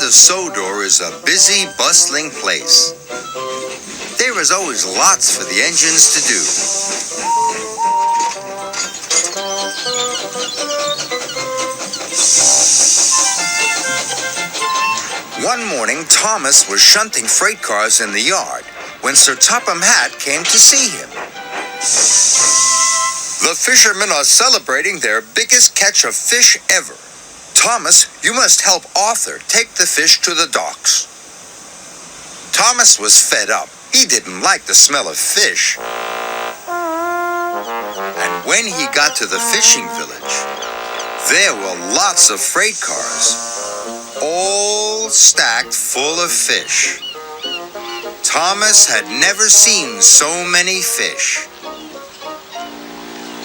of Sodor is a busy, bustling place. There is always lots for the engines to do. One morning, Thomas was shunting freight cars in the yard when Sir Topham Hatt came to see him. The fishermen are celebrating their biggest catch of fish ever. Thomas, you must help Arthur take the fish to the docks. Thomas was fed up. He didn't like the smell of fish. And when he got to the fishing village, there were lots of freight cars, all stacked full of fish. Thomas had never seen so many fish.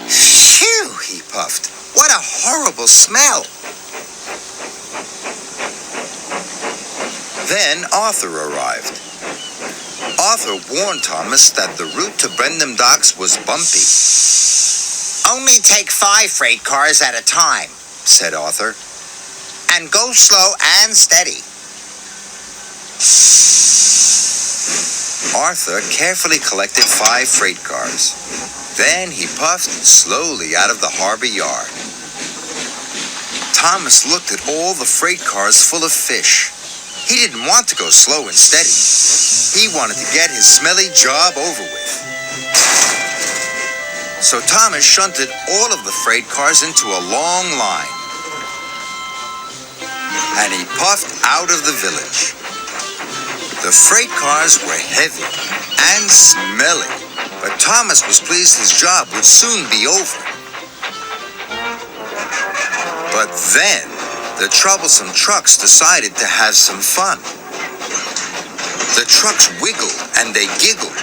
Phew, he puffed. What a horrible smell. Then Arthur arrived. Arthur warned Thomas that the route to Brendam Docks was bumpy. Only take 5 freight cars at a time, said Arthur. And go slow and steady. Arthur carefully collected 5 freight cars. Then he puffed slowly out of the harbor yard. Thomas looked at all the freight cars full of fish. He didn't want to go slow and steady. He wanted to get his smelly job over with. So Thomas shunted all of the freight cars into a long line. And he puffed out of the village. The freight cars were heavy and smelly, but Thomas was pleased his job would soon be over. But then, the troublesome trucks decided to have some fun. The trucks wiggled and they giggled.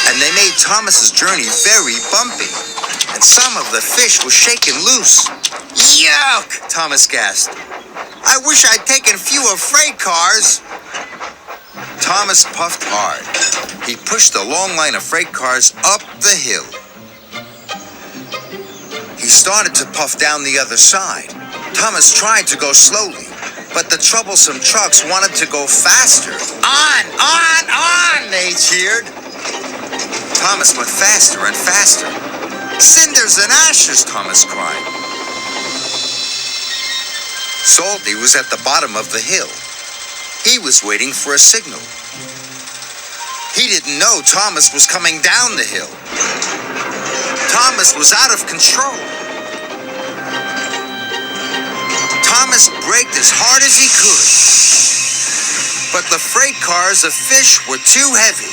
And they made Thomas's journey very bumpy. And some of the fish was shaken loose. Yuck! Thomas gasped. I wish I'd taken fewer freight cars. Thomas puffed hard. He pushed the long line of freight cars up the hill. He started to puff down the other side. Thomas tried to go slowly, but the troublesome trucks wanted to go faster. On, they cheered. Thomas went faster and faster. Cinders and ashes, Thomas cried. Salty was at the bottom of the hill. He was waiting for a signal. He didn't know Thomas was coming down the hill. Thomas was out of control. Thomas braked as hard as he could. But the freight cars of fish were too heavy.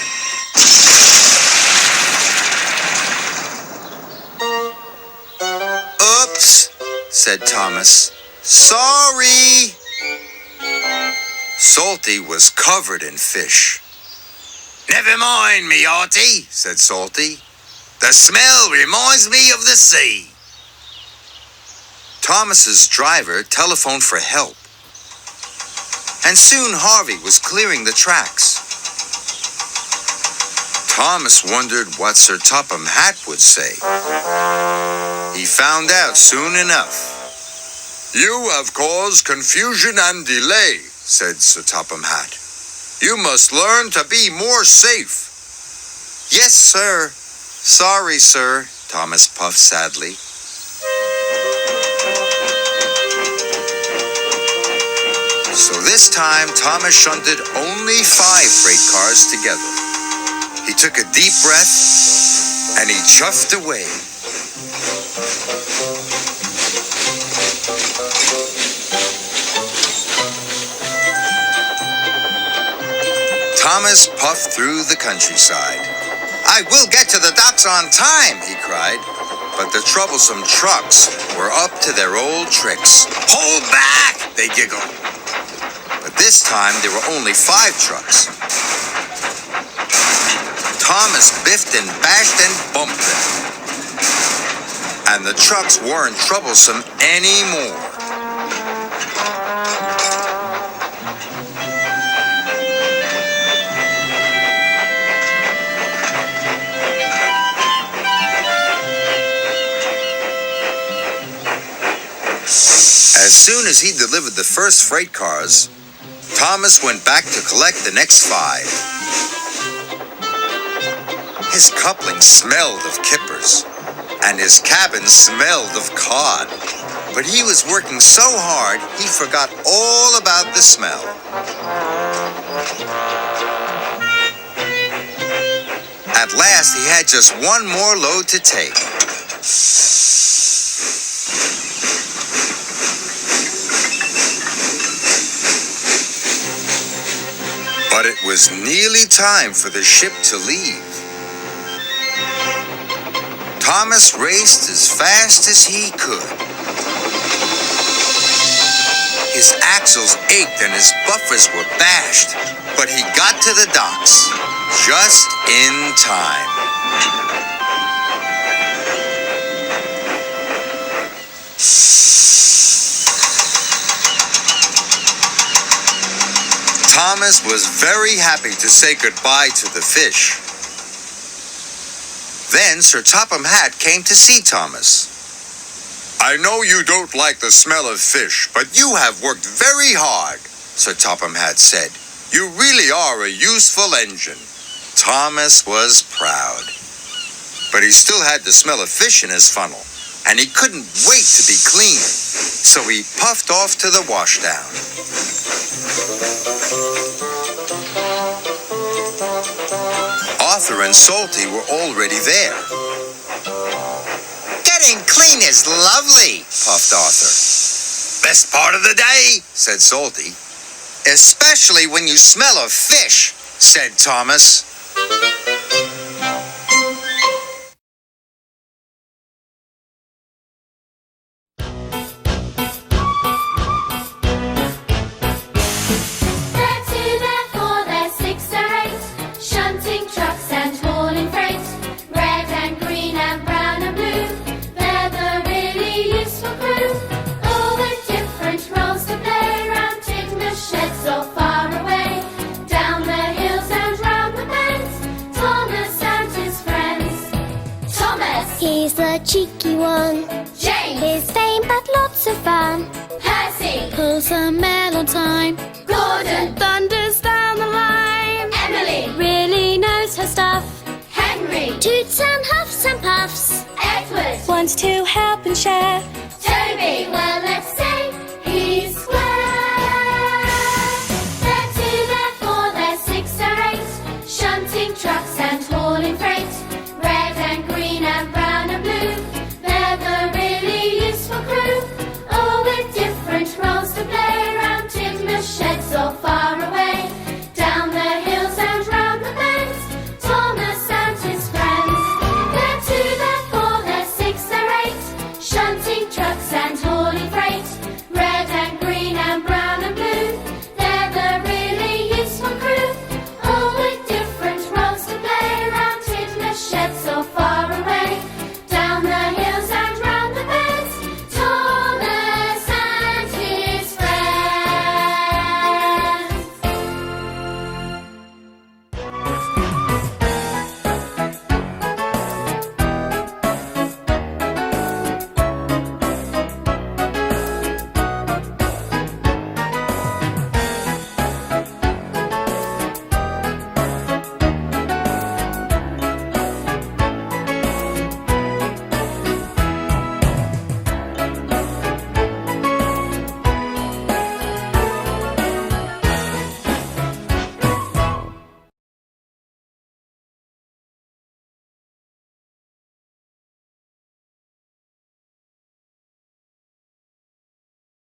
Oops, said Thomas. Sorry. Salty was covered in fish. Never mind me, Artie, said Salty. The smell reminds me of the sea. Thomas's driver telephoned for help. And soon Harvey was clearing the tracks. Thomas wondered what Sir Topham Hatt would say. He found out soon enough. You have caused confusion and delay, said Sir Topham Hatt. You must learn to be more safe. Yes, sir. Sorry, sir, Thomas puffed sadly. So this time, Thomas shunted only 5 freight cars together. He took a deep breath, and he chuffed away. Thomas puffed through the countryside. I will get to the docks on time, he cried. But the troublesome trucks were up to their old tricks. Hold back, they giggled. But this time there were only 5 trucks. Thomas biffed and bashed and bumped them. And the trucks weren't troublesome anymore. As As soon as he delivered the first freight cars, Thomas went back to collect the next 5. His coupling smelled of kippers, and his cabin smelled of cod. But he was working so hard, he forgot all about the smell. At last, he had just one more load to take. But it was nearly time for the ship to leave. Thomas raced as fast as he could. His axles ached and his buffers were bashed, but he got to the docks just in time. Thomas was very happy to say goodbye to the fish. Then Sir Topham Hatt came to see Thomas. "I know you don't like the smell of fish, but you have worked very hard," Sir Topham Hatt said. "You really are a useful engine." Thomas was proud. But he still had the smell of fish in his funnel, and he couldn't wait to be clean. So he puffed off to the washdown. Arthur and Salty were already there. "Getting clean is lovely," puffed Arthur. "Best part of the day," said Salty. "Especially when you smell of fish," said Thomas. He's the cheeky one. James. His vain but lots of fun. Percy. Pulls a mail on time. Gordon. Thunders down the line. Emily. Really knows her stuff. Henry. Toots and huffs and puffs. Edward. Wants to help and share. Toby.